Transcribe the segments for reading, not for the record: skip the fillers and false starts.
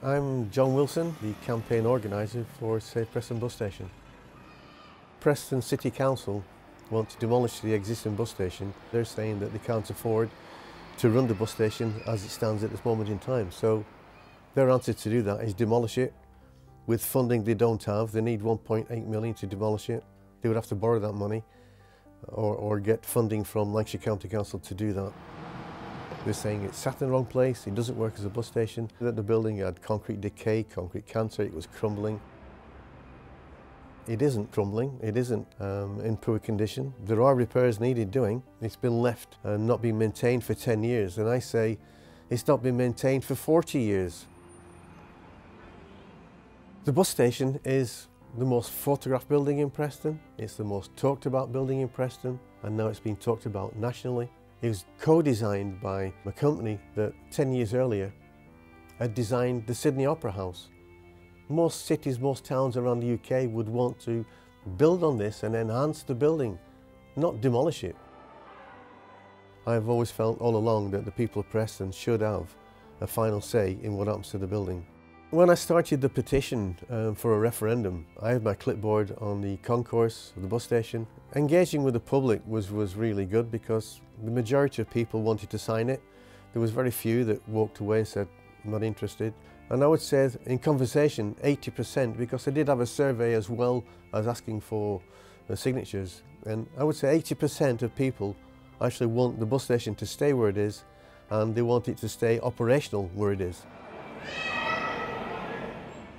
I'm John Wilson, the campaign organiser for Save Preston bus station. Preston City Council want to demolish the existing bus station. They're saying that they can't afford to run the bus station as it stands at this moment in time. So their answer to do that is demolish it with funding they don't have. They need 1.8 million to demolish it. They would have to borrow that money or get funding from Lancashire County Council to do that. They're saying it's sat in the wrong place, it doesn't work as a bus station, that the building had concrete decay, concrete cancer, it was crumbling. It isn't crumbling, it isn't in poor condition. There are repairs needed doing. It's been left and not been maintained for 10 years, and I say it's not been maintained for 40 years. The bus station is the most photographed building in Preston, it's the most talked about building in Preston, and now it's been talked about nationally. It was co-designed by a company that 10 years earlier had designed the Sydney Opera House. Most cities, most towns around the UK would want to build on this and enhance the building, not demolish it. I've always felt all along that the people of Preston should have a final say in what happens to the building. When I started the petition for a referendum, I had my clipboard on the concourse of the bus station. Engaging with the public was really good because the majority of people wanted to sign it. There was very few that walked away and said, I'm not interested. And I would say in conversation, 80%, because I did have a survey as well as asking for signatures. And I would say 80% of people actually want the bus station to stay where it is, and they want it to stay operational where it is.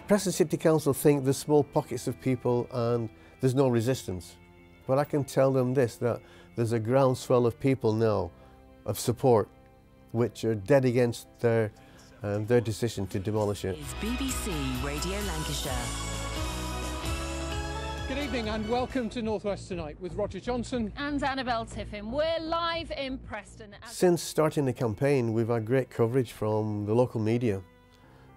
Preston City Council think there's small pockets of people and there's no resistance. But I can tell them this, that there's a groundswell of people now, of support, which are dead against their decision to demolish it. It's BBC Radio Lancashire. Good evening and welcome to North West Tonight with Roger Johnson and Annabelle Tiffin. We're live in Preston. Since starting the campaign, we've had great coverage from the local media,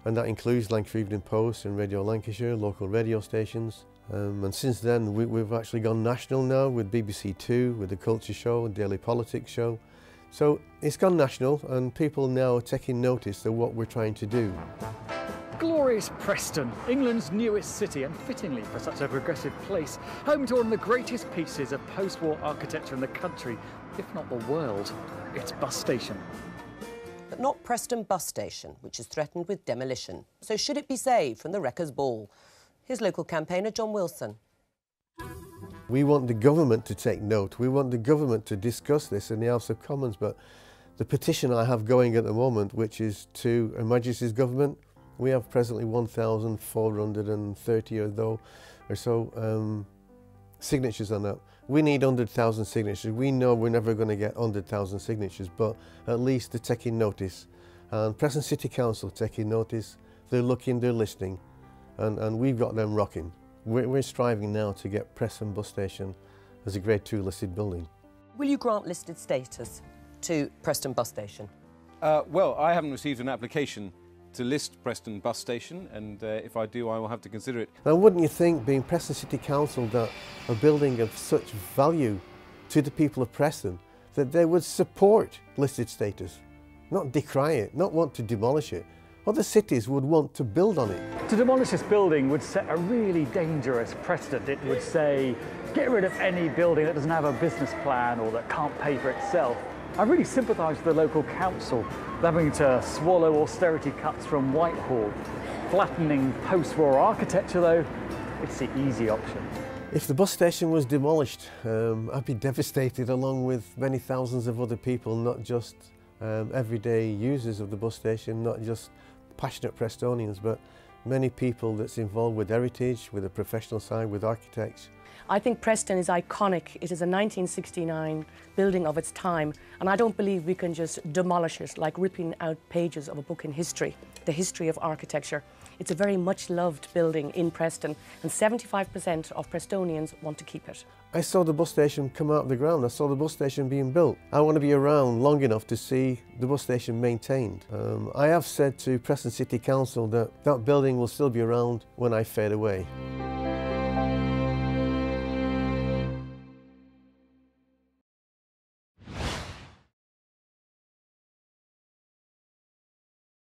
and that includes Lancashire Evening Post and Radio Lancashire, local radio stations. And since then, we've actually gone national now with BBC Two, with the Culture Show and Daily Politics Show. So it's gone national and people now are taking notice of what we're trying to do. Glorious Preston, England's newest city, and fittingly for such a progressive place, home to one of the greatest pieces of post-war architecture in the country, if not the world, its bus station. But not Preston bus station, which is threatened with demolition. So should it be saved from the wrecker's ball? Here's local campaigner John Wilson. We want the government to take note. We want the government to discuss this in the House of Commons, but the petition I have going at the moment, which is to Her Majesty's government, we have presently 1,430 or so signatures on that. We need 100,000 signatures. We know we're never going to get 100,000 signatures, but at least they're taking notice. And Preston City Council taking notice, they're looking, they're listening, and we've got them rocking. We're striving now to get Preston bus station as a Grade 2 listed building. Will you grant listed status to Preston bus station? Well, I haven't received an application to list Preston bus station, and if I do, I will have to consider it. Now, wouldn't you think, being Preston City Council, that a building of such value to the people of Preston, that they would support listed status, not decry it, not want to demolish it? Other cities would want to build on it. To demolish this building would set a really dangerous precedent. It would say, get rid of any building that doesn't have a business plan or that can't pay for itself. I really sympathise with the local council having to swallow austerity cuts from Whitehall. Flattening post-war architecture, though, it's the easy option. If the bus station was demolished, I'd be devastated, along with many thousands of other people, not just everyday users of the bus station, not just passionate Prestonians, but many people that's involved with heritage, with the professional side, with architects. I think Preston is iconic. It is a 1969 building of its time, and I don't believe we can just demolish it like ripping out pages of a book in history, the history of architecture. It's a very much loved building in Preston, and 75% of Prestonians want to keep it. I saw the bus station come out of the ground. I saw the bus station being built. I want to be around long enough to see the bus station maintained. I have said to Preston City Council that that building will still be around when I fade away.